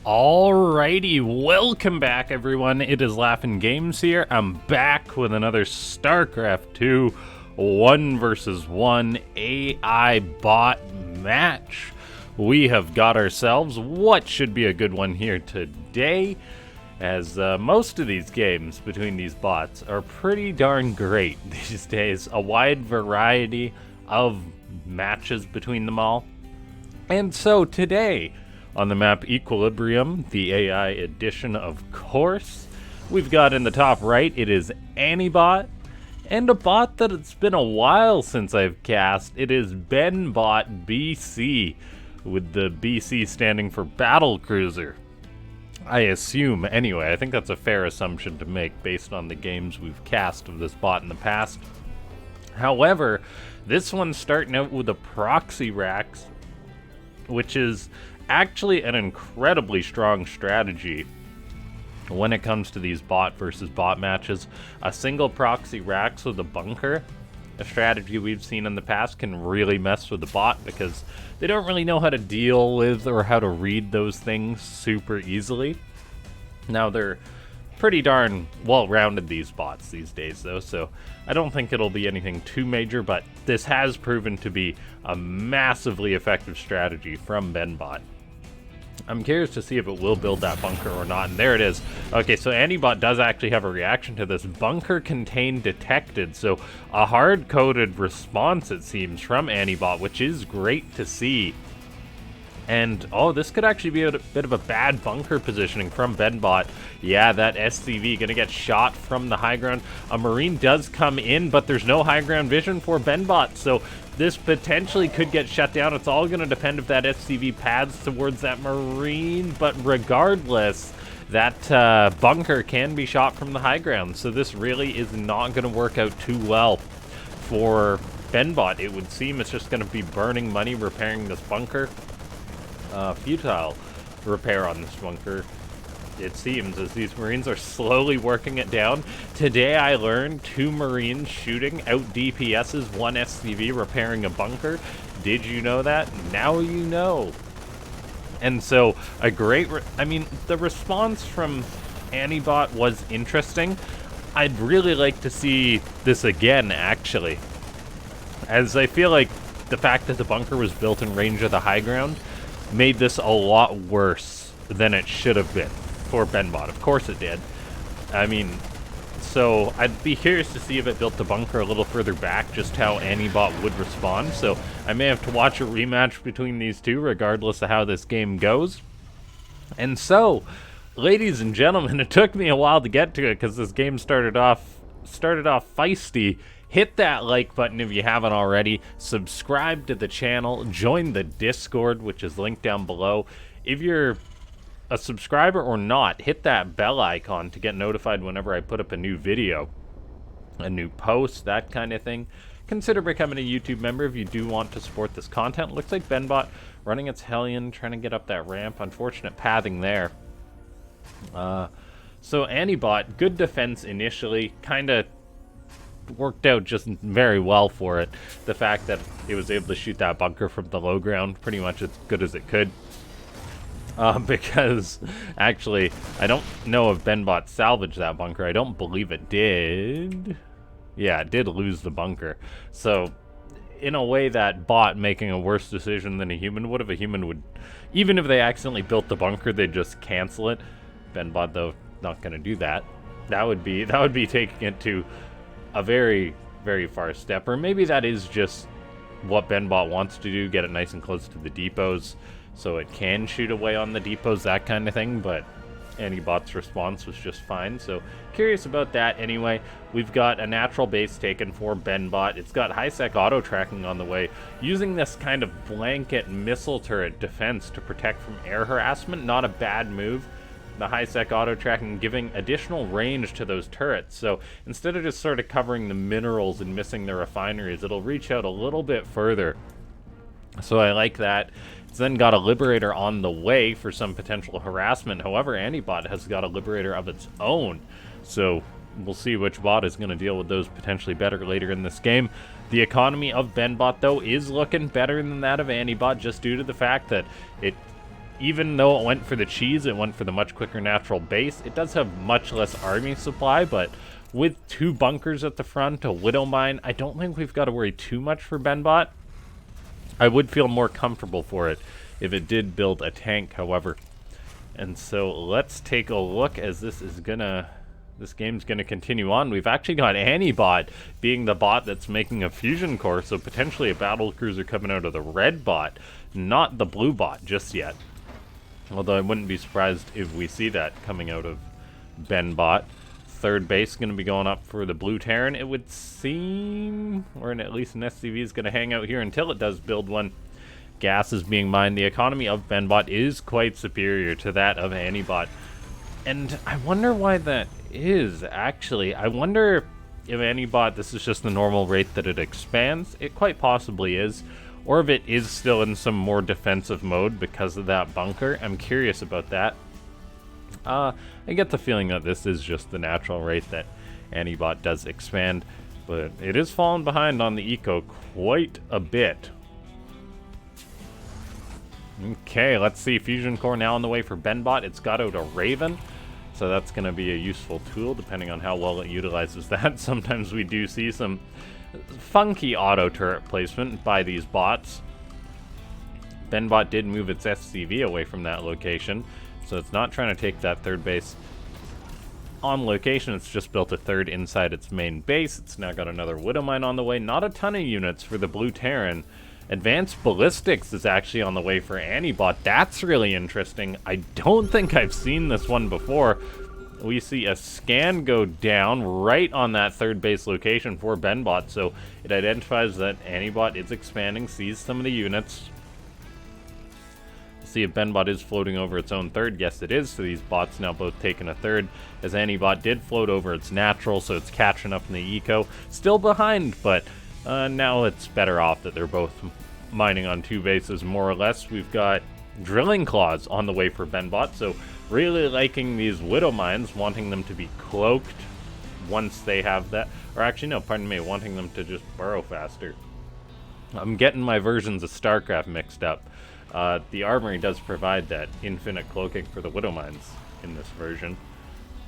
Alrighty, welcome back everyone. It is LaughNgamez here. I'm back with another Starcraft 2 1 versus 1 AI bot match. We have got ourselves what should be a good one here today, as most of these games between these bots are pretty darn great these days. A wide variety of matches between them all. And so today, on the map Equilibrium, the AI edition of course, we've got in the top right, it is ANIBot, and a bot that it's been a while since I've cast. It is BenBotBC, with the BC standing for Battle Cruiser. I assume, anyway, I think that's a fair assumption to make based on the games we've cast of this bot in the past. However, this one's starting out with a proxy Rax, which is actually an incredibly strong strategy when it comes to these bot versus bot matches. A single proxy Rax with a bunker, a strategy we've seen in the past, can really mess with the bot because they don't really know how to deal with or how to read those things super easily. Now, they're pretty darn well-rounded, these bots these days, though, so I don't think it'll be anything too major, but this has proven to be a massively effective strategy from BenBot. I'm curious to see if it will build that bunker or not, and there it is. Okay, so ANIBot does actually have a reaction to this. Bunker contained detected, so a hard-coded response, it seems, from ANIBot, which is great to see. And, oh, this could actually be a bit of a bad bunker positioning from BenBot. Yeah, that SCV gonna get shot from the high ground. A Marine does come in, but there's no high ground vision for BenBot, so this potentially could get shut down. It's all gonna depend if that SCV pads towards that Marine, but regardless, that bunker can be shot from the high ground, so this really is not gonna work out too well for BenBot. It would seem it's just gonna be burning money repairing this bunker. Futile repair on this bunker, it seems, as these Marines are slowly working it down. Today I learned 2 Marines shooting out DPS's, 1 SCV repairing a bunker. Did you know that? Now you know. And so a great, I mean, the response from ANIBot was interesting. I'd really like to see this again, actually, as I feel like the fact that the bunker was built in range of the high ground made this a lot worse than it should have been for BenBot. Of course it did. I mean, so I'd be curious to see if it built the bunker a little further back, just how ANIBot would respond. So I may have to watch a rematch between these two, regardless of how this game goes. And so, ladies and gentlemen, it took me a while to get to it because this game started off feisty. Hit that like button if you haven't already, subscribe to the channel, join the Discord, which is linked down below. If you're a subscriber or not, hit that bell icon to get notified whenever I put up a new video, a new post, that kind of thing. Consider becoming a YouTube member if you do want to support this content. Looks like BenBot running its Hellion, trying to get up that ramp. Unfortunate pathing there. So ANIBot, good defense initially, kind of worked out just very well for it. The fact that it was able to shoot that bunker from the low ground pretty much as good as it could. Because actually, I don't know if BenBot salvaged that bunker. I don't believe it did. Yeah, it did lose the bunker. So, in a way, that bot making a worse decision than a human would. If a human would, even if they accidentally built the bunker, they'd just cancel it. BenBot, though, not going to do that. That would be taking it to a very, very far step, or maybe that is just what BenBot wants to do, get it nice and close to the depots so it can shoot away on the depots, that kind of thing, but ANIBot's response was just fine, so curious about that. Anyway, we've got a natural base taken for BenBot. It's got high-sec auto-tracking on the way, using this kind of blanket missile turret defense to protect from air harassment. Not a bad move. The high-sec auto-tracking giving additional range to those turrets, so instead of just sort of covering the minerals and missing the refineries, it'll reach out a little bit further. So I like that. It's then got a Liberator on the way for some potential harassment. However, ANIBot has got a Liberator of its own, so we'll see which bot is going to deal with those potentially better later in this game. The economy of BenBot, though, is looking better than that of ANIBot, just due to the fact that it even though it went for the cheese, it went for the much quicker natural base. It does have much less army supply, but with 2 bunkers at the front, a widow mine, I don't think we've got to worry too much for BenBot. I would feel more comfortable for it if it did build a tank, however. And so let's take a look as this game's gonna continue on. We've actually got ANIBot being the bot that's making a fusion core, so potentially a battle cruiser coming out of the red bot, not the blue bot just yet. Although I wouldn't be surprised if we see that coming out of BenBot. Third base going to be going up for the blue Terran, it would seem, or at least an SCV is going to hang out here until it does build one. Gas is being mined. The economy of BenBot is quite superior to that of ANIBot. And I wonder why that is, actually. I wonder if ANIBot, this is just the normal rate that it expands. It quite possibly is. Or if it is still in some more defensive mode because of that bunker. I'm curious about that. I get the feeling that this is just the natural rate that ANIBot does expand. But it is falling behind on the eco quite a bit. Okay, let's see. Fusion core now on the way for BenBot. It's got out a Raven. So that's going to be a useful tool depending on how well it utilizes that. Sometimes we do see some funky auto turret placement by these bots. BenBot did move its SCV away from that location, so it's not trying to take that third base on location. It's just built a third inside its main base. It's now got another widow mine on the way. Not a ton of units for the blue Terran. Advanced ballistics is actually on the way for ANIBot. That's really interesting. I don't think I've seen this one before. We see a scan go down right on that third base location for BenBot, so it identifies that ANIBot is expanding, sees some of the units. See if BenBot is floating over its own third. Yes, it is, so these bots now both taking a third, as ANIBot did float over its natural, so it's catching up in the eco. Still behind, but now it's better off that they're both mining on 2 bases, more or less. We've got drilling claws on the way for BenBot, so really liking these widow mines, wanting them to be cloaked once they have that. Or actually, no, pardon me, wanting them to just burrow faster. I'm getting my versions of Starcraft mixed up. The armory does provide that infinite cloaking for the widow mines in this version,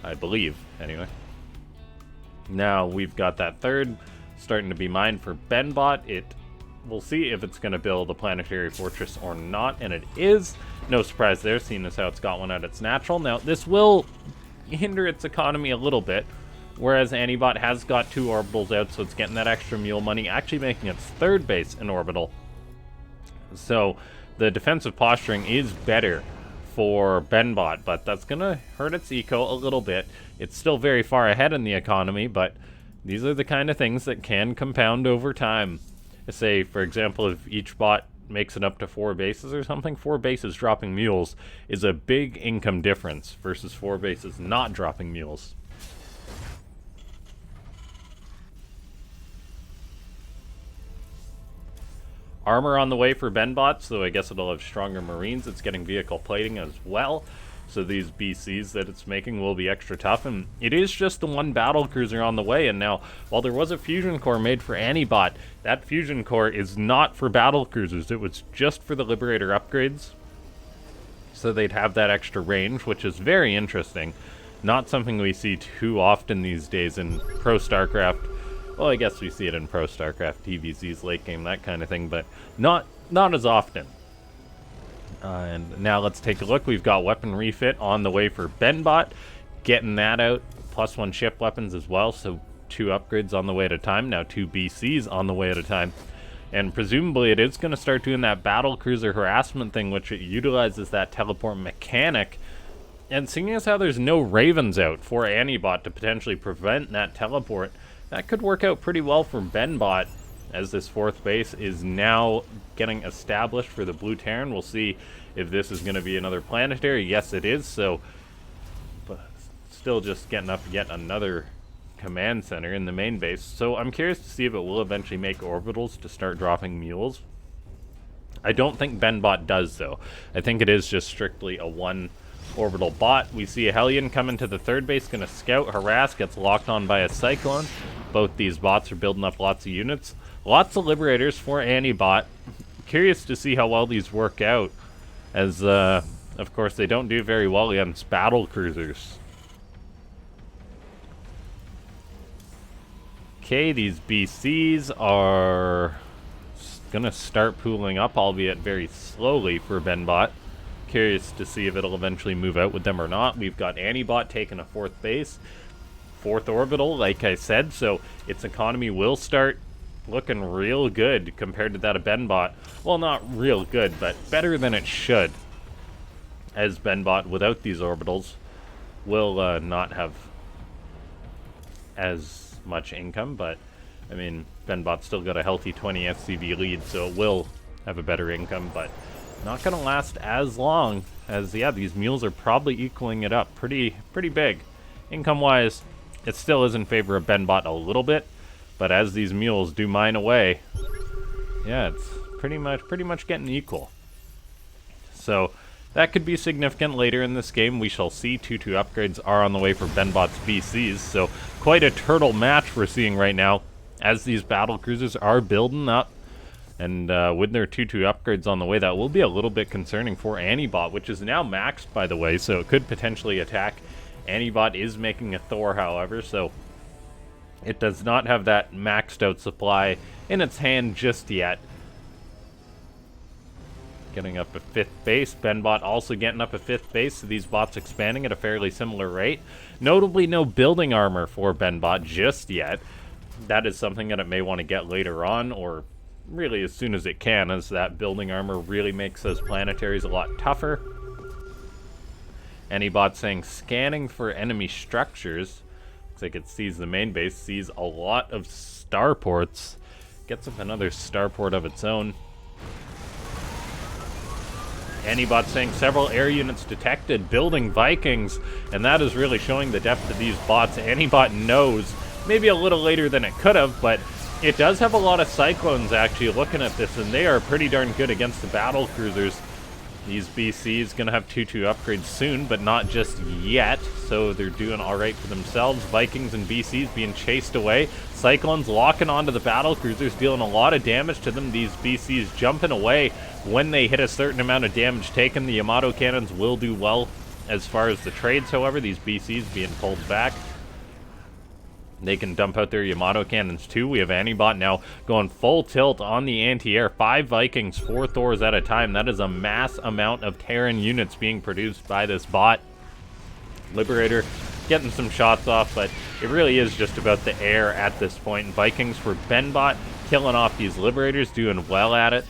I believe, anyway. Now we've got that third starting to be mined for BenBot. We'll see if it's going to build a planetary fortress or not, and it is. No surprise there, seeing as how it's got one at its natural. Now, this will hinder its economy a little bit, whereas ANIBot has got 2 orbitals out, so it's getting that extra mule money, actually making its third base an orbital. So, the defensive posturing is better for BenBot, but that's going to hurt its eco a little bit. It's still very far ahead in the economy, but these are the kind of things that can compound over time. Say, for example, if each bot makes it up to 4 bases or something, 4 bases dropping mules is a big income difference versus 4 bases not dropping mules. Armor on the way for BenBot, so I guess it'll have stronger marines. It's getting vehicle plating as well, so these BCs that it's making will be extra tough, and it is just the 1 battle cruiser on the way. And now, while there was a fusion core made for ANIBot, that fusion core is not for battle cruisers. It was just for the Liberator upgrades, so they'd have that extra range, which is very interesting. Not something we see too often these days in Pro Starcraft. Well, I guess we see it in Pro Starcraft, TVZ's late game, that kind of thing, but not as often. And now let's take a look. We've got weapon refit on the way for BenBot. Getting that out. +1 ship weapons as well, so 2 upgrades on the way at a time. Now 2 BCs on the way at a time. And presumably it is going to start doing that battle cruiser harassment thing, which it utilizes that teleport mechanic. And seeing as how there's no Ravens out for ANIBot to potentially prevent that teleport, that could work out pretty well for BenBot, as this 4th base is now getting established for the blue Terran. We'll see if this is going to be another planetary. Yes, it is, so but still just getting up yet another command center in the main base. So I'm curious to see if it will eventually make orbitals to start dropping mules. I don't think BenBot does, though. I think it is just strictly a 1 orbital bot. We see a Hellion coming to the 3rd base, going to scout, harass, gets locked on by a Cyclone. Both these bots are building up lots of units. Lots of Liberators for ANIBot. Curious to see how well these work out, as of course, they don't do very well against battle cruisers. Okay, these BCs are gonna start pooling up, albeit very slowly for BenBot. Curious to see if it'll eventually move out with them or not. We've got ANIBot taking a 4th base. 4th orbital, like I said, so its economy will start looking real good compared to that of BenBot. Well, not real good, but better than it should. As BenBot, without these orbitals, will not have as much income, but I mean, BenBot's still got a healthy 20 SCV lead, so it will have a better income, but not gonna last as long as, yeah, these mules are probably equaling it up pretty big. Income-wise, it still is in favor of BenBot a little bit, but as these mules do mine away, yeah, it's pretty much getting equal. So that could be significant later in this game. We shall see. 2-2 upgrades are on the way for BenBot's BCs, so quite a turtle match we're seeing right now as these battle cruisers are building up. And with their 2-2 upgrades on the way, that will be a little bit concerning for ANIBot, which is now maxed, by the way, so it could potentially attack. ANIBot is making a Thor, however, so it does not have that maxed out supply in its hand just yet. Getting up a 5th base. BenBot also getting up a 5th base, so these bots expanding at a fairly similar rate. Notably, no building armor for BenBot just yet. That is something that it may want to get later on, or really as soon as it can, as that building armor really makes those planetaries a lot tougher. ANIBot saying scanning for enemy structures. Looks like it sees the main base, sees a lot of starports. Gets up another starport of its own. ANIBot saying several air units detected, building Vikings, and that is really showing the depth of these bots. ANIBot knows, maybe a little later than it could have, but it does have a lot of Cyclones actually looking at this, and they are pretty darn good against the battle cruisers. These BCs gonna have 2-2 upgrades soon, but not just yet, so they're doing alright for themselves. Vikings and BCs being chased away. Cyclones locking onto the battle cruisers, dealing a lot of damage to them. These BCs jumping away when they hit a certain amount of damage taken. The Yamato cannons will do well as far as the trades, however. These BCs being pulled back. They can dump out their Yamato cannons too. We have ANIBot now going full tilt on the anti-air. 5 Vikings, 4 Thors at a time. That is a mass amount of Terran units being produced by this bot. Liberator getting some shots off, but it really is just about the air at this point. Vikings for BenBot, killing off these Liberators, doing well at it.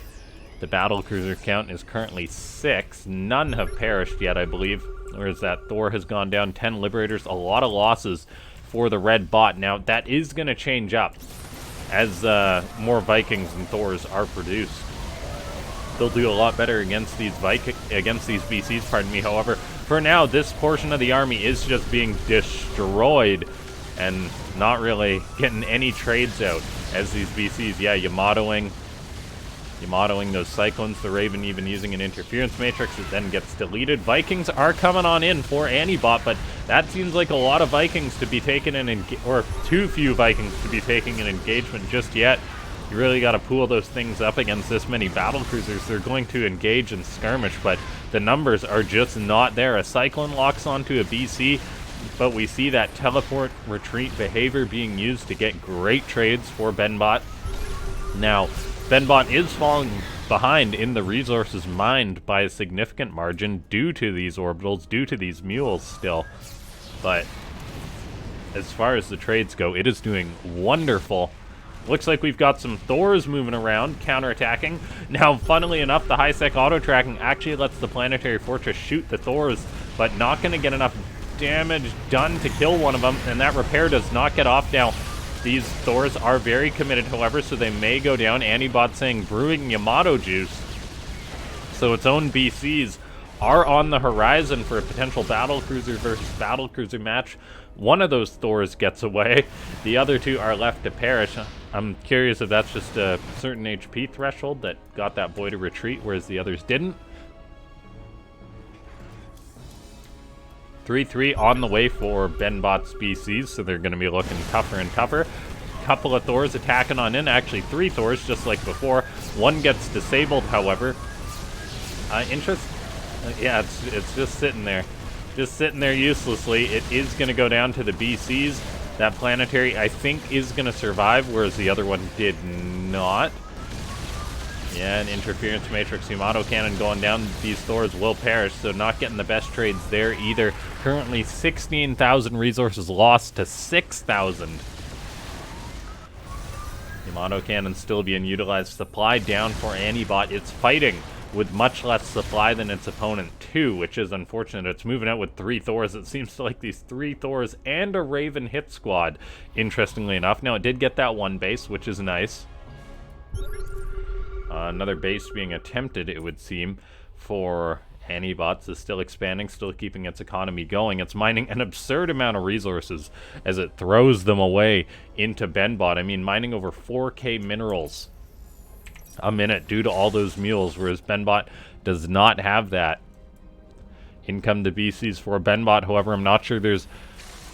The battle cruiser count is currently 6. None have perished yet, I believe. Whereas that Thor has gone down. 10 Liberators, a lot of losses for the red bot. Now, that is going to change up as more Vikings and Thors are produced. They'll do a lot better against these BCs, pardon me. However, for now, this portion of the army is just being destroyed and not really getting any trades out as these BCs, yeah, Yamatoing those Cyclones, the Raven even using an interference matrix that then gets deleted. Vikings are coming on in for ANIBot, but that seems like a lot of Vikings to be taking an or too few Vikings to be taking an engagement just yet. You really got to pool those things up against this many battle cruisers. They're going to engage and skirmish, but the numbers are just not there. A Cyclone locks onto a BC, but we see that teleport retreat behavior being used to get great trades for BenBot. Now, BenBot is falling behind in the resources mined by a significant margin due to these orbitals, due to these mules still. But as far as the trades go, it is doing wonderful. Looks like we've got some Thors moving around, counterattacking. Now, funnily enough, the high-sec auto-tracking actually lets the Planetary Fortress shoot the Thors, but not going to get enough damage done to kill one of them, and that repair does not get off now. These Thors are very committed, however, so they may go down. ANIBot saying brewing Yamato juice. So its own BCs are on the horizon for a potential battlecruiser versus battlecruiser match. One of those Thors gets away. The other 2 are left to perish. I'm curious if that's just a certain HP threshold that got that boy to retreat, whereas the others didn't. 3-3 on the way for BenBot's BCs, so they're going to be looking tougher and tougher. Couple of Thors attacking on in, actually 3 Thors just like before. One gets disabled, however. Yeah, it's just sitting there. Just sitting there uselessly. It is going to go down to the BCs. That planetary, I think, is going to survive, whereas the other one did not. Yeah, an interference matrix Yamato cannon going down. These Thors will perish, so not getting the best trades there either. Currently 16,000 resources lost to 6,000. Yamato cannon still being utilized. Supply down for ANIBot. It's fighting with much less supply than its opponent too, which is unfortunate. It's moving out with 3 Thors. It seems to like these 3 Thors and a Raven hit squad, interestingly enough. Now, it did get that 1 base, which is nice. Another base being attempted, it would seem, for ANIBot. Is still expanding, still keeping its economy going. It's mining an absurd amount of resources as it throws them away into BenBot. I mean, mining over 4K minerals a minute due to all those mules, whereas BenBot does not have that. In come the BCs for BenBot. However, I'm not sure there's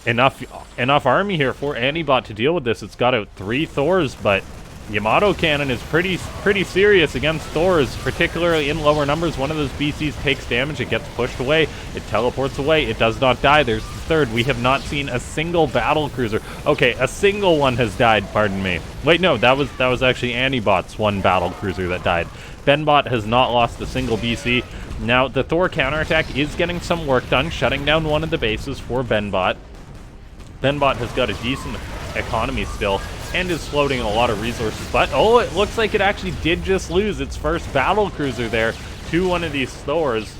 enough army here for ANIBot to deal with this. It's got out 3 Thors, but Yamato cannon is pretty serious against Thors, particularly in lower numbers. One of those BCs takes damage, it gets pushed away, it teleports away, it does not die. There's the third. We have not seen a single battle cruiser. Okay, a single one has died, pardon me. Wait, no, that was actually ANIBot's 1 battle cruiser that died. BenBot has not lost a single BC. Now, the Thor counterattack is getting some work done, shutting down one of the bases for BenBot. BenBot has got a decent economy still and is floating a lot of resources, but oh, it looks like it actually did just lose its first battle cruiser there to one of these Thors.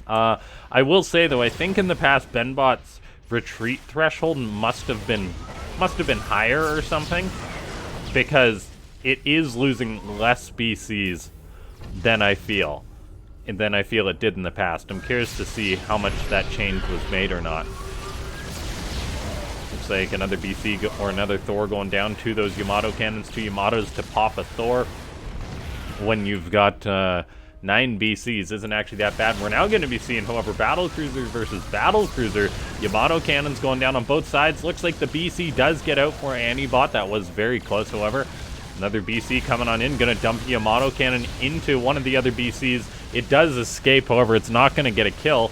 I will say though, I think in the past BenBot's retreat threshold must have been higher or something, because it is losing less BCs than I feel it did in the past. I'm curious to see how much that change was made or not. Looks like another BC or another Thor going down to those Yamato cannons. 2 Yamatos to pop a Thor when you've got 9 BCs isn't actually that bad. We're now going to be seeing, however, battle cruiser versus battle cruiser. Yamato cannons going down on both sides. Looks like the BC does get out for ANIBot. That was very close, however. Another BC coming on in, going to dump Yamato cannon into one of the other BCs. It does escape, however, it's not going to get a kill.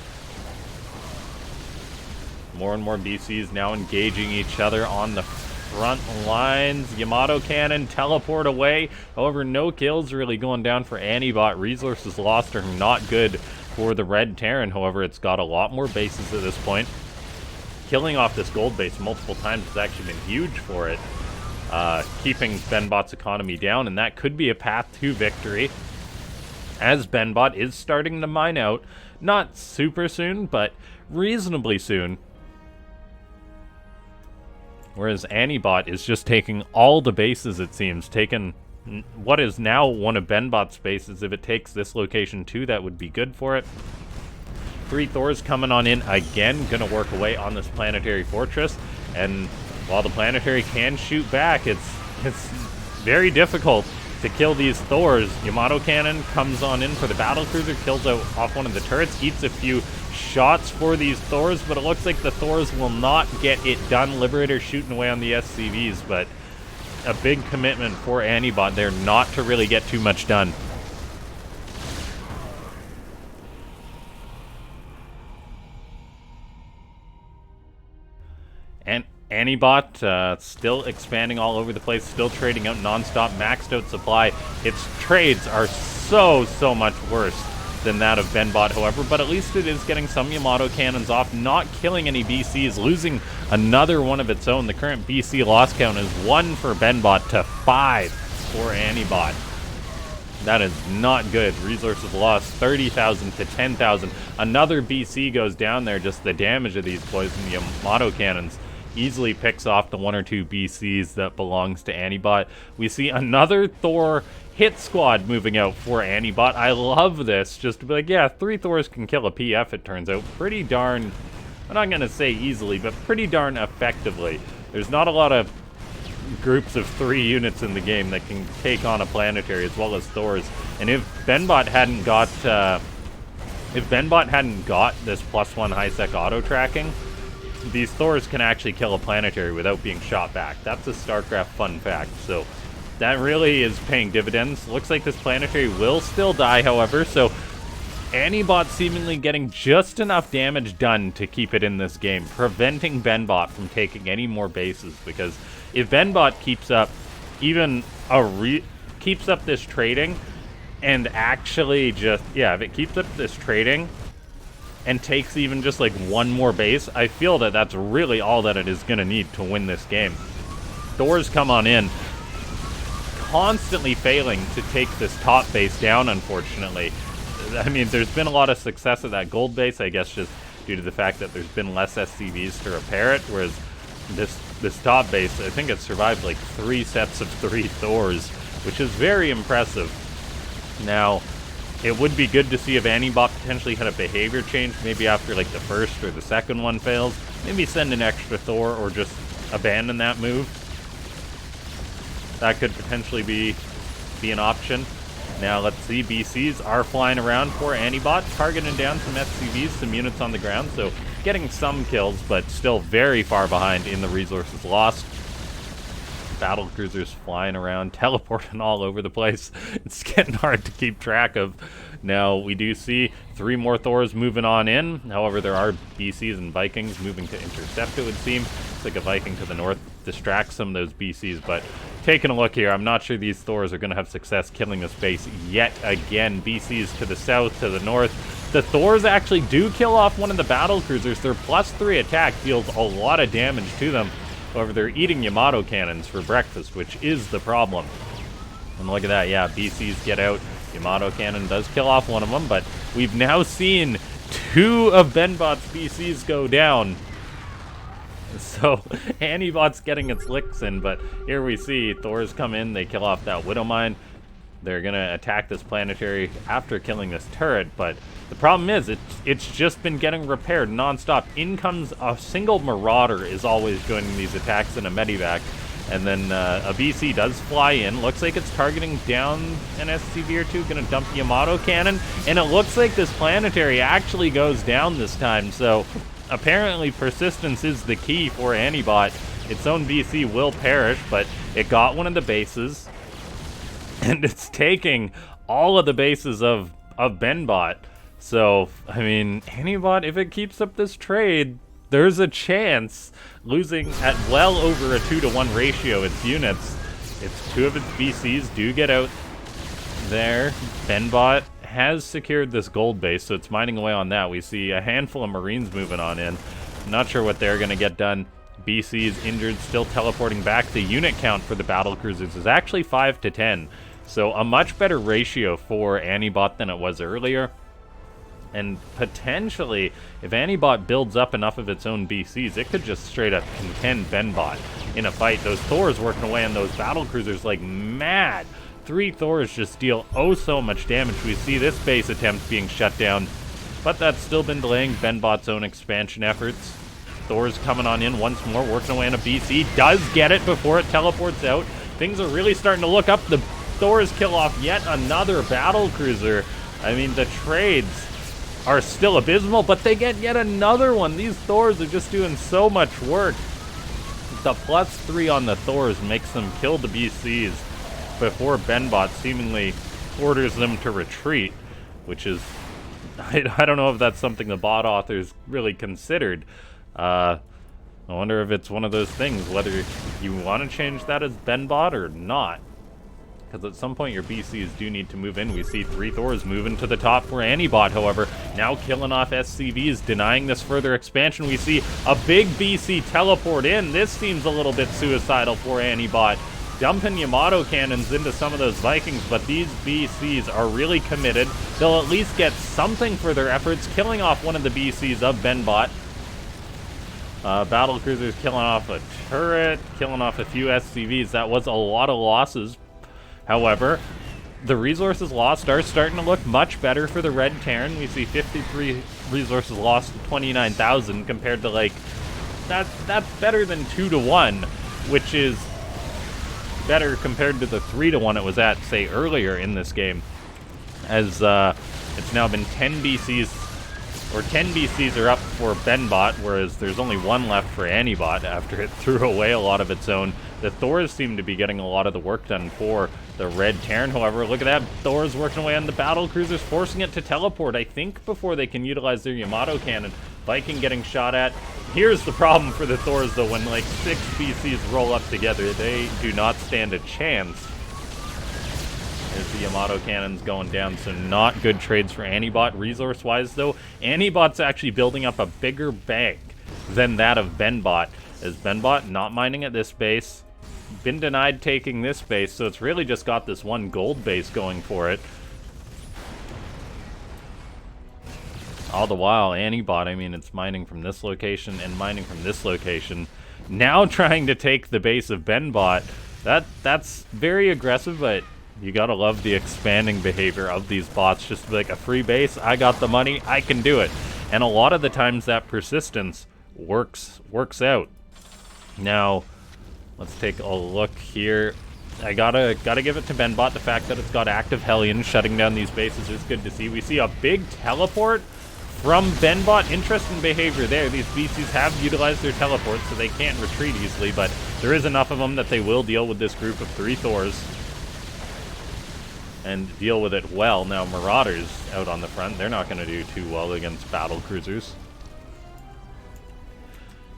More and more BCs now engaging each other on the front lines. Yamato cannon teleport away. However, no kills really going down for ANIBot. Resources lost are not good for the Red Terran. However, it's got a lot more bases at this point. Killing off this gold base multiple times has actually been huge for it, keeping BenBot's economy down, and that could be a path to victory, as BenBot is starting to mine out. Not super soon, but reasonably soon. Whereas ANIBot is just taking all the bases, it seems. Taking what is now one of BenBot's bases. If it takes this location too, that would be good for it. 3 Thors coming on in again. Gonna work away on this planetary fortress. And while the planetary can shoot back, it's very difficult to kill these Thors. Yamato cannon comes on in for the battle cruiser, kills out off one of the turrets, eats a few shots for these Thors, but it looks like the Thors will not get it done. Liberator shooting away on the SCVs, but a big commitment for ANIBot there not to really get too much done. And ANIBot still expanding all over the place, still trading out non-stop, maxed out supply. Its trades are so much worse than that of BenBot, however, but at least it is getting some Yamato cannons off, not killing any BCs, losing another one of its own. The current BC loss count is 1 for BenBot to 5 for ANIBot. That is not good. Resources lost 30,000 to 10,000. Another BC goes down there. Just the damage of these poison Yamato cannons easily picks off the 1 or 2 BCs that belongs to ANIBot. We see another Thor hit squad moving out for ANIBot. I love this. Just to be like, yeah, 3 Thors can kill a PF, it turns out. Pretty darn, I'm not going to say easily, but pretty darn effectively. There's not a lot of groups of 3 units in the game that can take on a planetary as well as Thors. And if BenBot hadn't got this +1 high-sec auto-tracking, these Thors can actually kill a planetary without being shot back. That's a Starcraft fun fact. So that really is paying dividends. Looks like this planetary will still die, however, so ANIBot seemingly getting just enough damage done to keep it in this game, preventing BenBot from taking any more bases, because if BenBot keeps up keeps up this trading and actually just, yeah, if it keeps up this trading and takes even just like one more base, I feel that that's really all that it is going to need to win this game. Thors come on in, constantly failing to take this top base down, unfortunately. I mean, there's been a lot of success at that gold base, I guess just due to the fact that there's been less SCVs to repair it, whereas this top base, I think it survived like 3 sets of 3 Thors, which is very impressive. Now, it would be good to see if ANIBot potentially had a behavior change, maybe after like the first or the second one fails. Maybe send an extra Thor or just abandon that move. That could potentially be an option. Now, let's see, BCs are flying around for ANIBot, targeting down some SCVs, some units on the ground, so getting some kills, but still very far behind in the resources lost. Battle cruisers flying around, teleporting all over the place. It's getting hard to keep track of. Now, we do see 3 more Thors moving on in. However, there are BCs and Vikings moving to intercept, it would seem. It's like a Viking to the north distracts some of those BCs, but taking a look here, I'm not sure these Thors are going to have success killing this base yet again. BCs to the south, to the north. The Thors actually do kill off one of the battle cruisers. Their +3 attack deals a lot of damage to them. However, they're eating Yamato cannons for breakfast, which is the problem. And look at that, yeah, BCs get out. Yamato cannon does kill off one of them, but we've now seen 2 of BenBot's BCs go down. So, ANIBot's getting its licks in, but here we see Thors come in, they kill off that Widow Mine. They're gonna attack this planetary after killing this turret, but the problem is it's just been getting repaired non-stop. In comes a single Marauder is always joining these attacks in a medivac, and then a BC does fly in. Looks like it's targeting down an SCV or 2, gonna dump the Yamato cannon, and it looks like this planetary actually goes down this time, so apparently persistence is the key for ANIBot. Its own BC will perish, but it got one of the bases, and it's taking all of the bases of BenBot. So, I mean, ANIBot, if it keeps up this trade, there's a chance losing at well over a 2-to-1 ratio its units. It's 2 of its BCs do get out there. BenBot has secured this gold base, so it's mining away on that. We see a handful of Marines moving on in. Not sure what they're going to get done. BC's injured, still teleporting back. The unit count for the battle cruisers is actually 5 to 10. So a much better ratio for ANIBot than it was earlier. And potentially, if ANIBot builds up enough of its own BCs, it could just straight up contend BenBot in a fight. Those Thors working away on those battle cruisers like mad. 3 Thors just deal oh so much damage. We see this base attempt being shut down, but that's still been delaying BenBot's own expansion efforts. Thors coming on in once more, working away on a BC. Does get it before it teleports out. Things are really starting to look up. The Thors kill off yet another battle cruiser. I mean, the trades are still abysmal, but they get yet another one. These Thors are just doing so much work. The +3 on the Thors makes them kill the BCs before BenBot seemingly orders them to retreat, which is, I don't know if that's something the bot authors really considered. I wonder if it's one of those things, whether you want to change that as BenBot or not. Because at some point your BCs do need to move in. We see 3 Thors moving to the top for ANIBot, however, now killing off SCVs, denying this further expansion. We see a big BC teleport in. This seems a little bit suicidal for ANIBot, dumping Yamato cannons into some of those Vikings, but these BCs are really committed. They'll at least get something for their efforts, killing off one of the BCs of BenBot. Battle cruisers killing off a turret, killing off a few SCVs. That was a lot of losses. However, the resources lost are starting to look much better for the Red Terran. We see 53 resources lost to 29,000 compared to, like, that's better than 2-to-1, which is better compared to the 3-to-1 it was at, say, earlier in this game. As it's now been 10 BCs, or 10 BCs are up for BenBot, whereas there's only 1 left for ANIBot after it threw away a lot of its own. The Thors seem to be getting a lot of the work done for the Red Terran. However, look at that. Thor's working away on the battle cruisers, forcing it to teleport, I think, before they can utilize their Yamato cannon. Viking getting shot at. Here's the problem for the Thors, though. When, like, 6 BCs roll up together, they do not stand a chance. As the Yamato cannon's going down, so not good trades for ANIBot. Resource-wise, though, ANIBot's actually building up a bigger bank than that of BenBot. As BenBot not mining at this base, been denied taking this base, so it's really just got this one gold base going for it. All the while, ANIBot, I mean, it's mining from this location and mining from this location. Now trying to take the base of BenBot. That's very aggressive, but you gotta love the expanding behavior of these bots. Just like a free base, I got the money, I can do it. And a lot of the times that persistence works out. Now, let's take a look here. I gotta give it to BenBot. The fact that it's got active Hellions shutting down these bases is good to see. We see a big teleport from BenBot. Interesting behavior there. These BCs have utilized their teleports, so they can't retreat easily, but there is enough of them that they will deal with this group of 3 Thors. And deal with it well. Now, Marauders out on the front. They're not going to do too well against battle cruisers.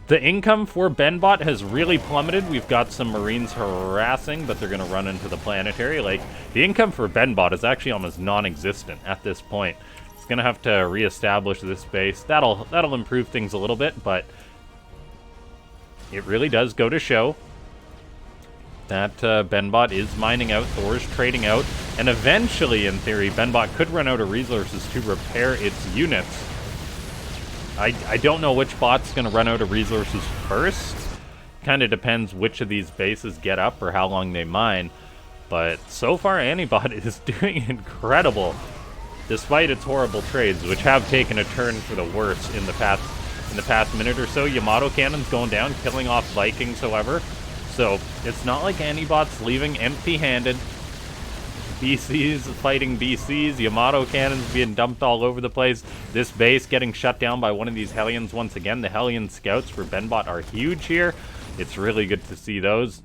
The income for BenBot has really plummeted. We've got some Marines harassing, but they're going to run into the planetary. Like, the income for BenBot is actually almost non-existent at this point. It's going to have to reestablish this base. That'll improve things a little bit, but it really does go to show that BenBot is mining out, Thor's trading out, and eventually, in theory, BenBot could run out of resources to repair its units. I don't know which bot's going to run out of resources first. Kind of depends which of these bases get up or how long they mine. But so far, ANIBot is doing incredible, despite its horrible trades, which have taken a turn for the worse in the past minute or so. Yamato cannons going down, killing off Vikings, however. So it's not like ANIBot's leaving empty-handed. BCs fighting BCs, Yamato cannons being dumped all over the place. This base getting shut down by one of these Hellions once again. The Hellion scouts for BenBot are huge here. It's really good to see those.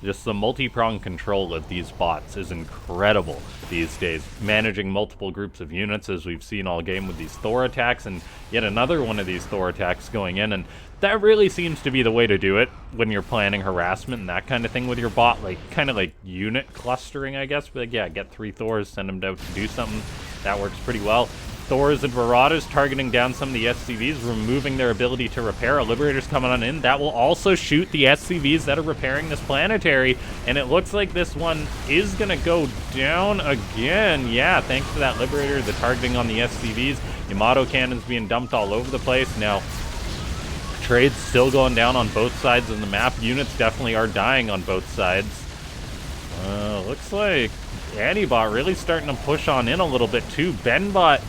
Just the multi-pronged control of these bots is incredible these days. Managing multiple groups of units, as we've seen all game with these Thor attacks, and yet another one of these Thor attacks going in, and that really seems to be the way to do it when you're planning harassment and that kind of thing with your bot, like kind of like unit clustering, I guess. But like, yeah, get 3 Thors, send them out to do something. That works pretty well. Thors and Marauders targeting down some of the SCVs, removing their ability to repair. A Liberator's coming on in. That will also shoot the SCVs that are repairing this planetary. And it looks like this one is going to go down again. Yeah, thanks to that Liberator, the targeting on the SCVs. Yamato cannons being dumped all over the place. Now, trades still going down on both sides of the map. Units definitely are dying on both sides. Looks like ANIBot really starting to push on in a little bit too. BenBot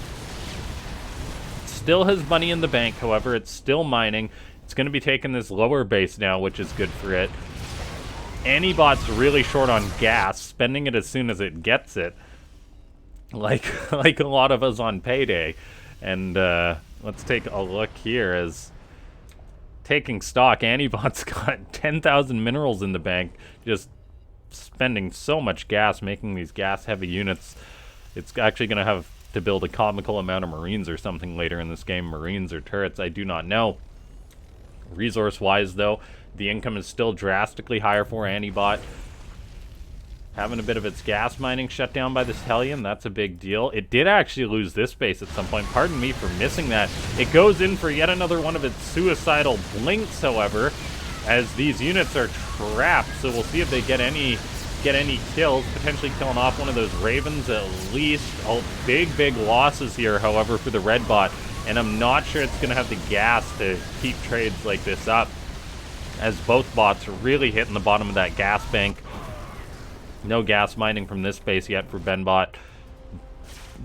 still has money in the bank, however, it's still mining. It's going to be taking this lower base now, which is good for it. ANIBot's really short on gas, spending it as soon as it gets it. Like a lot of us on payday. And let's take a look here as taking stock. ANIBot's got 10,000 minerals in the bank, just spending so much gas making these gas-heavy units. It's actually going to have to build a comical amount of Marines or something later in this game. Marines or turrets, I do not know. Resource-wise, though, the income is still drastically higher for ANIBot. Having a bit of its gas mining shut down by this Hellion, that's a big deal. It did actually lose this base at some point. Pardon me for missing that. It goes in for yet another one of its suicidal blinks, however, as these units are trapped. So we'll see if they get any kills, potentially killing off one of those Ravens at least. Oh, big losses here, however, for the red bot, and I'm not sure it's going to have the gas to keep trades like this up, as both bots are really hitting the bottom of that gas bank. No gas mining from this base yet for BenBot.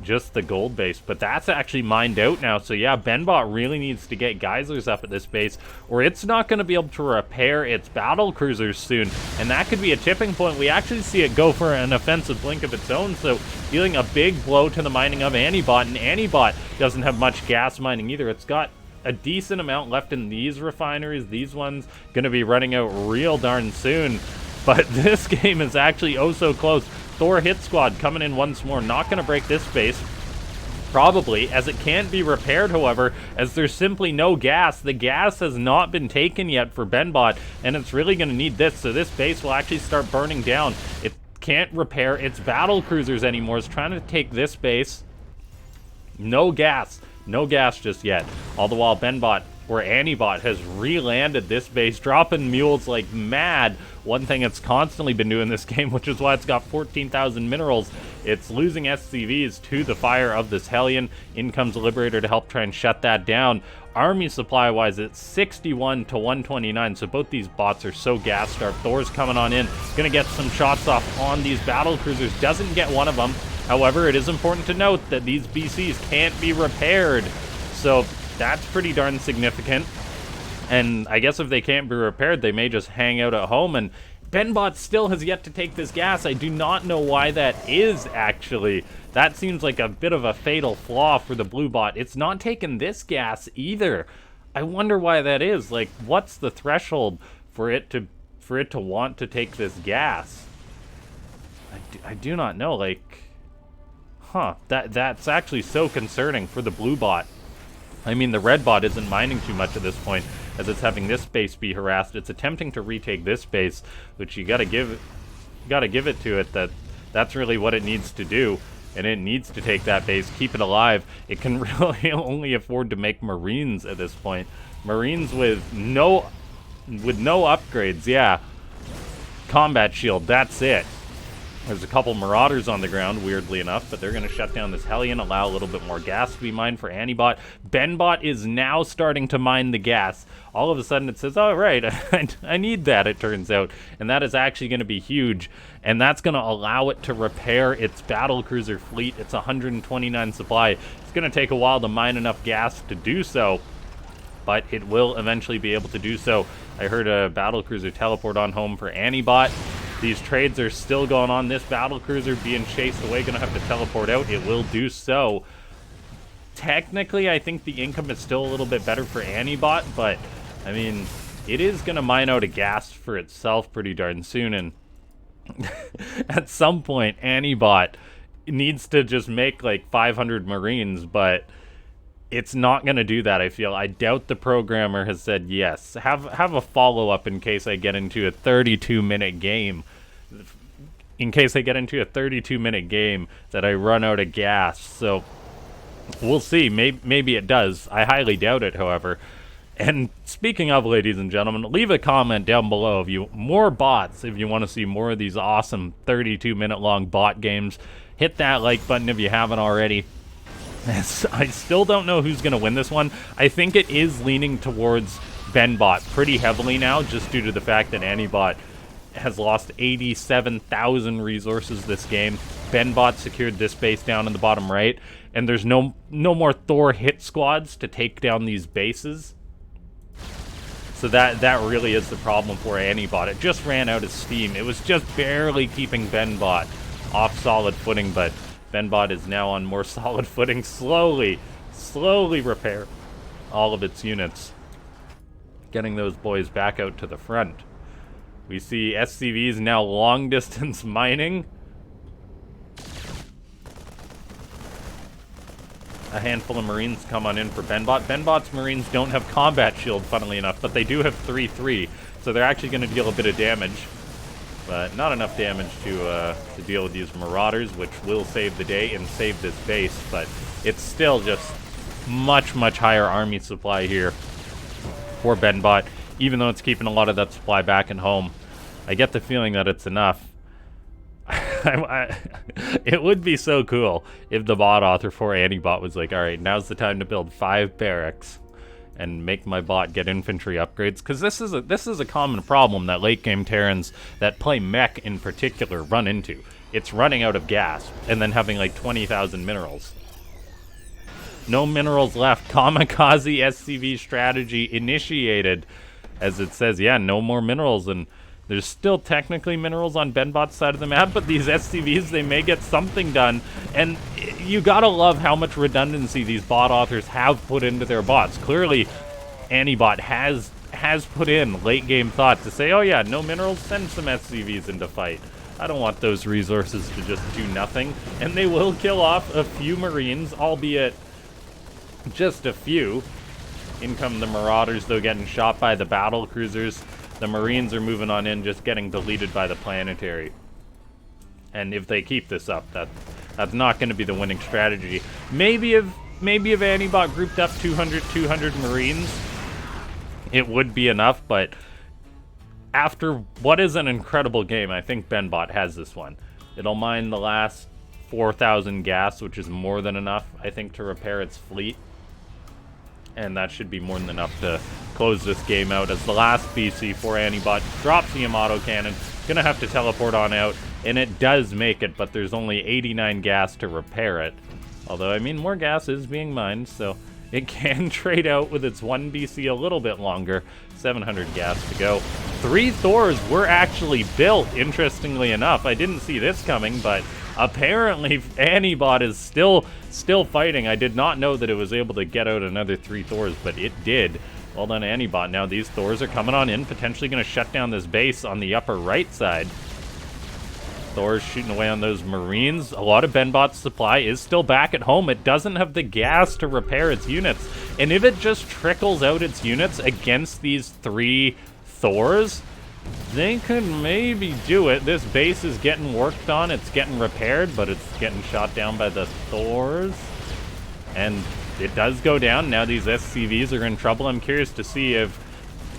Just the gold base, but that's actually mined out now. So yeah, BenBot really needs to get geysers up at this base, or it's not going to be able to repair its battle cruisers soon, and that could be a tipping point. We actually see it go for an offensive blink of its own, so dealing a big blow to the mining of ANIBot, and ANIBot doesn't have much gas mining either. It's got a decent amount left in these refineries. These ones going to be running out real darn soon. But this game is actually oh so close. Thor Hit Squad coming in once more. Not going to break this base. Probably, as it can't be repaired, however, as there's simply no gas. The gas has not been taken yet for BenBot, and it's really going to need this, so this base will actually start burning down. It can't repair its battle cruisers anymore. It's trying to take this base. No gas. No gas just yet. All the while, BenBot, or ANIBot, has re-landed this base, dropping mules like mad. One thing it's constantly been doing this game, which is why it's got 14,000 minerals. It's losing SCVs to the fire of this Hellion. In comes Liberator to help try and shut that down. Army supply-wise, it's 61 to 129, so both these bots are so gas-starved. Thor's coming on in, gonna get some shots off on these battle cruisers. Doesn't get one of them. However, it is important to note that these BCs can't be repaired, so that's pretty darn significant. And I guess if they can't be repaired, they may just hang out at home. And BenBot still has yet to take this gas. I do not know why that is, actually. That seems like a bit of a fatal flaw for the blue bot. It's not taking this gas either. I wonder why that is. Like, what's the threshold for it to want to take this gas? I do not know. Like, that's actually so concerning for the blue bot. I mean, the red bot isn't mining too much at this point, as it's having this base be harassed. It's attempting to retake this base, which you gotta give it to it that's really what it needs to do, and it needs to take that base, keep it alive. It can really only afford to make Marines at this point. Marines with no upgrades, yeah. Combat shield, that's it. There's a couple Marauders on the ground, weirdly enough, but they're going to shut down this Hellion, allow a little bit more gas to be mined for ANIBot. BenBot is now starting to mine the gas. All of a sudden it says, oh, right, I need that, it turns out. And that is actually going to be huge. And that's going to allow it to repair its battlecruiser fleet. It's 129 supply. It's going to take a while to mine enough gas to do so, but it will eventually be able to do so. I heard a battlecruiser teleport on home for ANIBot. These trades are still going on. This battlecruiser being chased away, gonna have to teleport out. It will do so. Technically, I think the income is still a little bit better for ANIBot, but I mean, it is gonna mine out a gas for itself pretty darn soon, and at some point, ANIBot needs to just make like 500 Marines, but it's not going to do that, I feel. I doubt the programmer has said yes. Have a follow-up in case I get into a 32-minute game. In case I get into a 32-minute game that I run out of gas. So we'll see. Maybe it does. I highly doubt it, however. And speaking of, ladies and gentlemen, leave a comment down below if you more bots, if you want to see more of these awesome 32-minute long bot games. Hit that like button if you haven't already. I still don't know who's going to win this one. I think it is leaning towards BenBot pretty heavily now, just due to the fact that ANIBot has lost 87,000 resources this game. BenBot secured this base down in the bottom right, and there's no more Thor hit squads to take down these bases. So that really is the problem for ANIBot. It just ran out of steam. It was just barely keeping BenBot off solid footing, but BenBot is now on more solid footing. Slowly repair all of its units, getting those boys back out to the front. We see SCVs now long distance mining. A handful of Marines come on in for BenBot. BenBot's Marines don't have combat shield, funnily enough, but they do have 3-3, so they're actually going to deal a bit of damage. But not enough damage to deal with these Marauders, which will save the day and save this base. But it's still just much higher army supply here for BenBot, even though it's keeping a lot of that supply back at home. I get the feeling that it's enough. It would be so cool if the bot author for ANIBot was like, all right, now's the time to build 5 barracks and make my bot get infantry upgrades, because this is a common problem that late game Terrans that play mech in particular run into. It's running out of gas and then having like 20,000 minerals. No minerals left. Kamikaze SCV strategy initiated, as it says. Yeah, no more minerals, and There's still technically minerals on BenBot's side of the map, but these SCVs, they may get something done. And you gotta love how much redundancy these bot authors have put into their bots. Clearly, ANIBot has put in late game thought to say, oh yeah, no minerals, send some SCVs into fight. I don't want those resources to just do nothing. And they will kill off a few Marines, albeit just a few. In come the Marauders, though, getting shot by the battle cruisers. The Marines are moving on in, just getting deleted by the planetary. And if they keep this up, that's not going to be the winning strategy. Maybe if ANIBot grouped up 200 Marines, it would be enough, but after what is an incredible game, I think BenBot has this one. It'll mine the last 4,000 gas, which is more than enough, I think, to repair its fleet. And that should be more than enough to close this game out, as the last BC for ANIBot drops the auto cannon. Gonna have to teleport on out, and it does make it, but there's only 89 gas to repair it. Although, I mean, more gas is being mined, so it can trade out with its 1 BC a little bit longer. 700 gas to go. 3 Thors were actually built, interestingly enough. I didn't see this coming, but apparently ANIBot is still fighting. I did not know that it was able to get out another 3 Thors, but it did. Well done, ANIBot. Now these Thors are coming on in, potentially going to shut down this base on the upper right side. Thor's shooting away on those Marines. A lot of BenBot's supply is still back at home. It doesn't have the gas to repair its units. And if it just trickles out its units against these 3 Thors, they could maybe do it. This base is getting worked on. It's getting repaired, but it's getting shot down by the Thors. And it does go down. Now these SCVs are in trouble. I'm curious to see if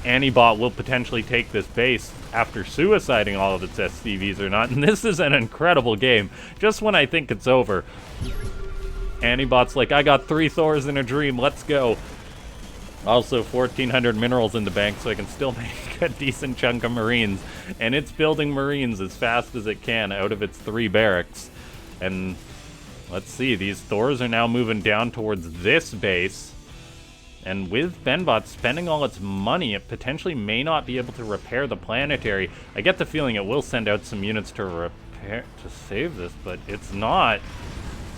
ANIBot will potentially take this base after suiciding all of its SCVs or not. And this is an incredible game. Just when I think it's over, ANIBot's like, I got 3 Thors in a dream, let's go. Also 1,400 minerals in the bank, so I can still make a decent chunk of Marines. And it's building Marines as fast as it can out of its 3 barracks. And let's see, these Thors are now moving down towards this base. And with BenBot spending all its money, it potentially may not be able to repair the planetary. I get the feeling it will send out some units to save this, but it's not.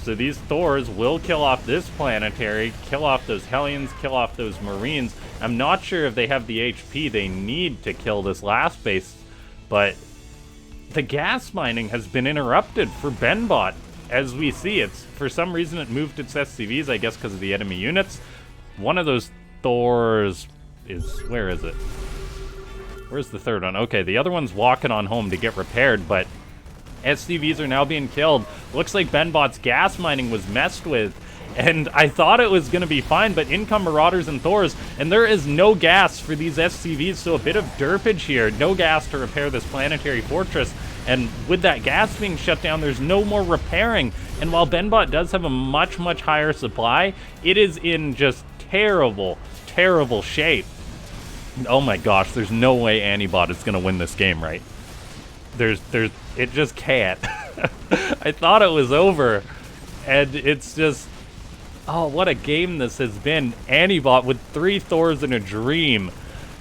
So these Thors will kill off this planetary, kill off those Hellions, kill off those Marines. I'm not sure if they have the HP they need to kill this last base, but the gas mining has been interrupted for BenBot. As we see, it's for some reason it moved its SCVs, I guess because of the enemy units. One of those Thors is... where is it? Where's the third one? Okay, the other one's walking on home to get repaired, but SCVs are now being killed. Looks like BenBot's gas mining was messed with, and I thought it was going to be fine, but in come Marauders and Thors, and there is no gas for these SCVs, so a bit of derpage here. No gas to repair this planetary fortress, and with that gas being shut down, there's no more repairing. And while BenBot does have a much, much higher supply, it is in just terrible, terrible shape. Oh my gosh, there's no way ANIBot is going to win this game, right? It just can't. I thought it was over, and it's just, oh, what a game this has been. ANIBot with 3 Thors in a dream.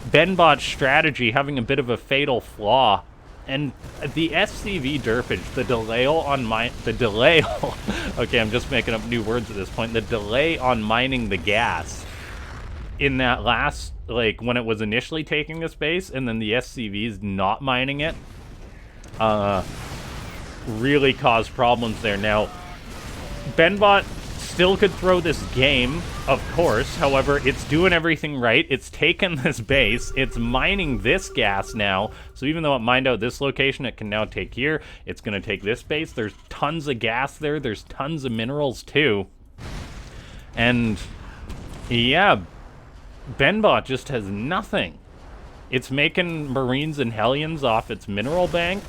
BenBot's strategy having a bit of a fatal flaw. And the SCV derpage, the delay on okay, I'm just making up new words at this point. The delay on mining the gas in that last, like, when it was initially taking this base, and then the SCVs not mining it, really caused problems there. Now, BenBot still could throw this game, of course. However, it's doing everything right. It's taken this base. It's mining this gas now. So even though it mined out this location, it can now take here. It's going to take this base. There's tons of gas there. There's tons of minerals too. And yeah, BenBot just has nothing. It's making Marines and Hellions off its mineral bank.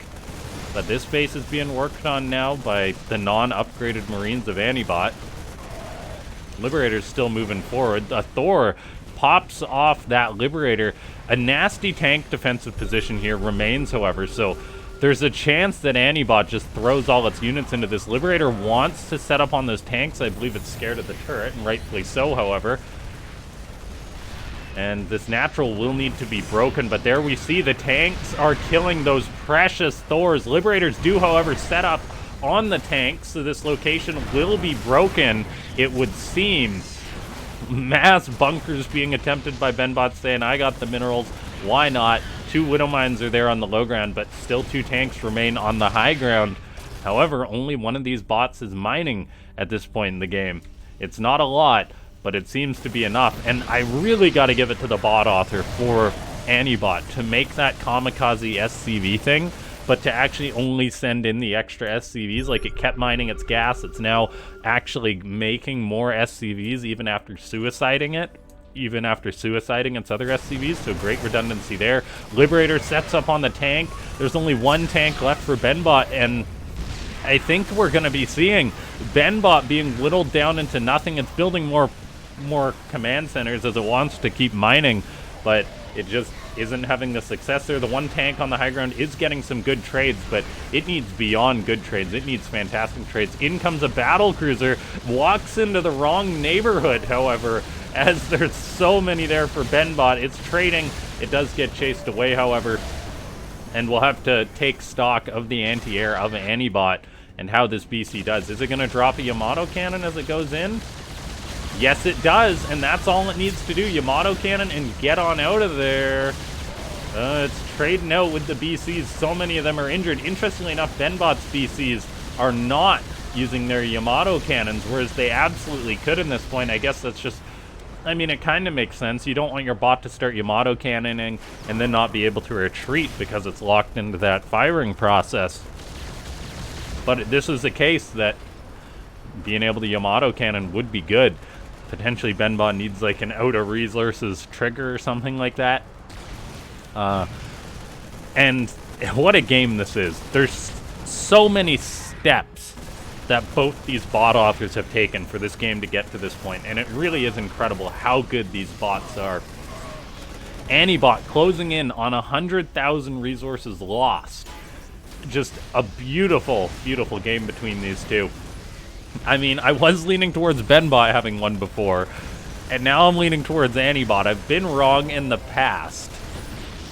But this base is being worked on now by the non-upgraded Marines of ANIBot. Liberator's still moving forward. A Thor pops off that Liberator. A nasty tank defensive position here remains, however, so there's a chance that ANIBot just throws all its units into this. Liberator wants to set up on those tanks. I believe it's scared of the turret, and rightfully so, however. And this natural will need to be broken, but there we see the tanks are killing those precious Thors. Liberators do, however, set up on the tanks, so this location will be broken, it would seem. Mass bunkers being attempted by BenBot saying, I got the minerals, why not? 2 Widow Mines are there on the low ground, but still 2 tanks remain on the high ground. However, only one of these bots is mining at this point in the game. It's not a lot, but it seems to be enough, and I really got to give it to the bot author for ANIBot to make that kamikaze SCV thing, but to actually only send in the extra SCVs. Like, it kept mining its gas, it's now actually making more SCVs even after suiciding it, even after suiciding its other SCVs, so great redundancy there. Liberator sets up on the tank. There's only 1 tank left for BenBot, and I think we're going to be seeing BenBot being whittled down into nothing. It's building more command centers as it wants to keep mining, but it just isn't having the success there. The 1 tank on the high ground is getting some good trades, but it needs beyond good trades. It needs fantastic trades. In comes a battle cruiser, walks into the wrong neighborhood, however, as there's so many there for BenBot. It's trading. It does get chased away, however, and we'll have to take stock of the anti-air of ANIBot and how this BC does. Is it going to drop a Yamato cannon as it goes in? Yes, it does, and that's all it needs to do. Yamato cannon and get on out of there. It's trading out with the BCs. So many of them are injured. Interestingly enough, BenBot's BCs are not using their Yamato cannons, whereas they absolutely could in this point. I guess that's just, I mean, it kind of makes sense. You don't want your bot to start Yamato cannoning and then not be able to retreat because it's locked into that firing process. But this is the case that being able to Yamato cannon would be good. Potentially BenBot needs like an out of resources trigger or something like that. And what a game this is. There's so many steps that both these bot authors have taken for this game to get to this point, and it really is incredible how good these bots are. ANIBot closing in on 100,000 resources lost. Just a beautiful, beautiful game between these two. I mean, I was leaning towards BenBot having won before, and now I'm leaning towards ANIBot. I've been wrong in the past.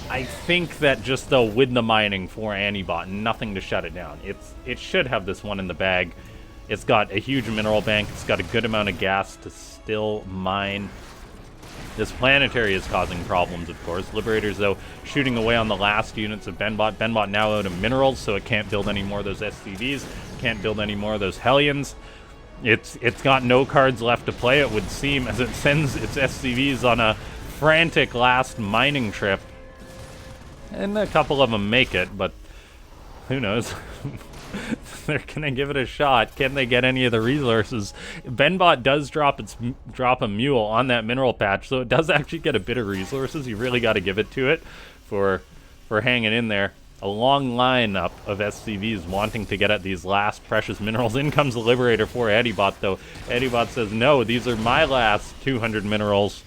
I think that just, though, with the mining for ANIBot, nothing to shut it down. It should have this one in the bag. It's got a huge mineral bank. It's got a good amount of gas to still mine. This planetary is causing problems, of course. Liberators, though, shooting away on the last units of BenBot. BenBot now out of minerals, so it can't build any more of those SCVs. Can't build any more of those Hellions. It's got no cards left to play, it would seem, as it sends its SCVs on a frantic last mining trip. And a couple of them make it, but who knows? They're gonna give it a shot. Can they get any of the resources? BenBot does drop a mule on that mineral patch, so it does actually get a bit of resources. You really got to give it to it for hanging in there. A long lineup of SCVs wanting to get at these last precious minerals. In comes the Liberator for ANIBot, though. ANIBot says, no, these are my last 200 minerals.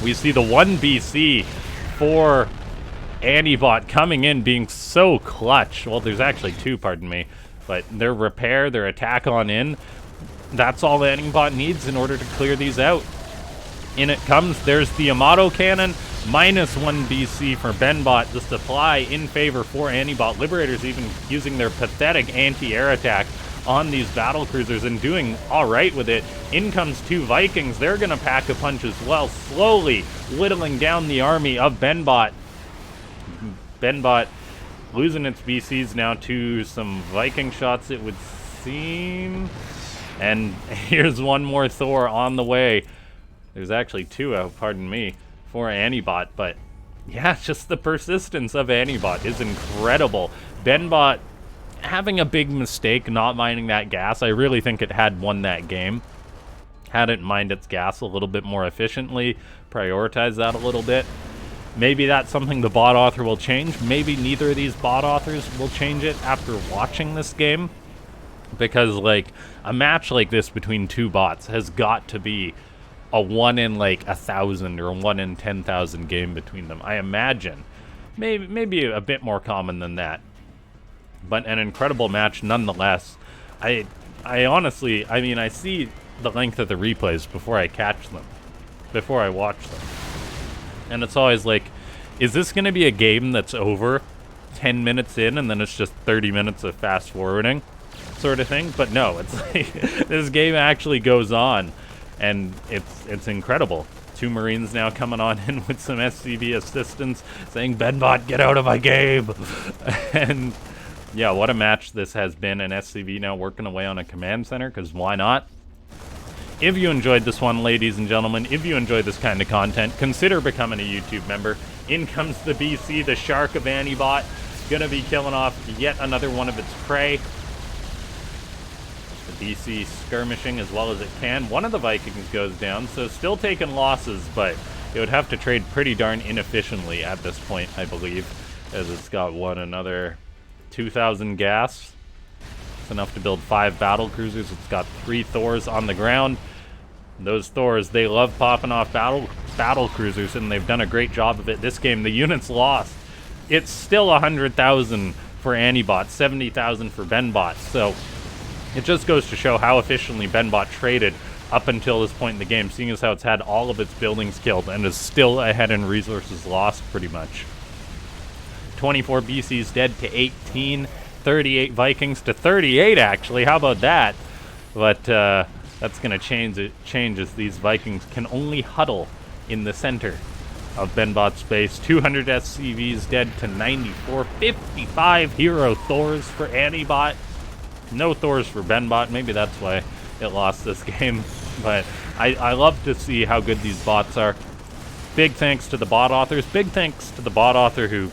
We see the 1 BC for ANIBot coming in, being so clutch. Well, there's actually 2, pardon me. But their repair, their attack on in, that's all ANIBot needs in order to clear these out. In it comes, there's the Yamato cannon, minus 1 BC for BenBot. The supply in favor for ANIBot. Liberators even using their pathetic anti-air attack on these battle cruisers and doing all right with it. In comes 2 Vikings. They're going to pack a punch as well, slowly whittling down the army of BenBot. BenBot losing its BCs now to some Viking shots, it would seem. And here's one more Thor on the way. There's actually 2 out, pardon me, for ANIBot. But yeah, just the persistence of ANIBot is incredible. BenBot having a big mistake not mining that gas. I really think it had won that game. Had it mined its gas a little bit more efficiently, prioritize that a little bit. Maybe that's something the bot author will change. Maybe neither of these bot authors will change it after watching this game. Because, like, a match like this between 2 bots has got to be a 1 in, like, 1,000 or a 1 in 10,000 game between them. I imagine. Maybe a bit more common than that. But an incredible match nonetheless. I honestly, I mean, I see the length of the replays before I catch them. Before I watch them. And it's always like, is this going to be a game that's over 10 minutes in and then it's just 30 minutes of fast forwarding sort of thing? But no, it's like this game actually goes on, and it's incredible. 2 Marines now coming on in with some SCV assistance saying, BenBot, get out of my game. And yeah, what a match this has been. And SCV now working away on a command center, because why not? If you enjoyed this one, ladies and gentlemen, if you enjoy this kind of content, consider becoming a YouTube member. In comes the BC, the shark of ANIBot, gonna be killing off yet another one of its prey. The BC skirmishing as well as it can. One of the Vikings goes down, so still taking losses, but it would have to trade pretty darn inefficiently at this point, I believe, as it's got another 2,000 gas. It's enough to build 5 battle cruisers. It's got 3 Thors on the ground. Those Thors, they love popping off battle cruisers, and they've done a great job of it this game. The unit's lost. It's still 100,000 for ANIBot, 70,000 for BenBot. So it just goes to show how efficiently BenBot traded up until this point in the game, seeing as how it's had all of its buildings killed and is still ahead in resources lost pretty much. 24 BCs dead to 18, 38 Vikings to 38 actually. How about that? But that's going to change as these Vikings can only huddle in the center of BenBot's base. 200 SCVs dead to 94. 55 hero Thors for ANIBot. No Thors for BenBot. Maybe that's why it lost this game. But I love to see how good these bots are. Big thanks to the bot authors. Big thanks to the bot author who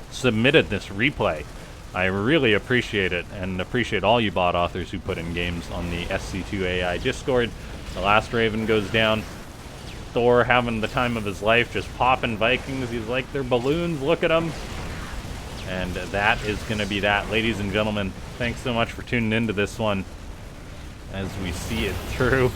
submitted this replay. I really appreciate it, and appreciate all you bot authors who put in games on the SC2 AI Discord. The last Raven goes down. Thor having the time of his life, just popping Vikings. He's like, they're balloons, look at them. And that is going to be that. Ladies and gentlemen, thanks so much for tuning into this one as we see it through.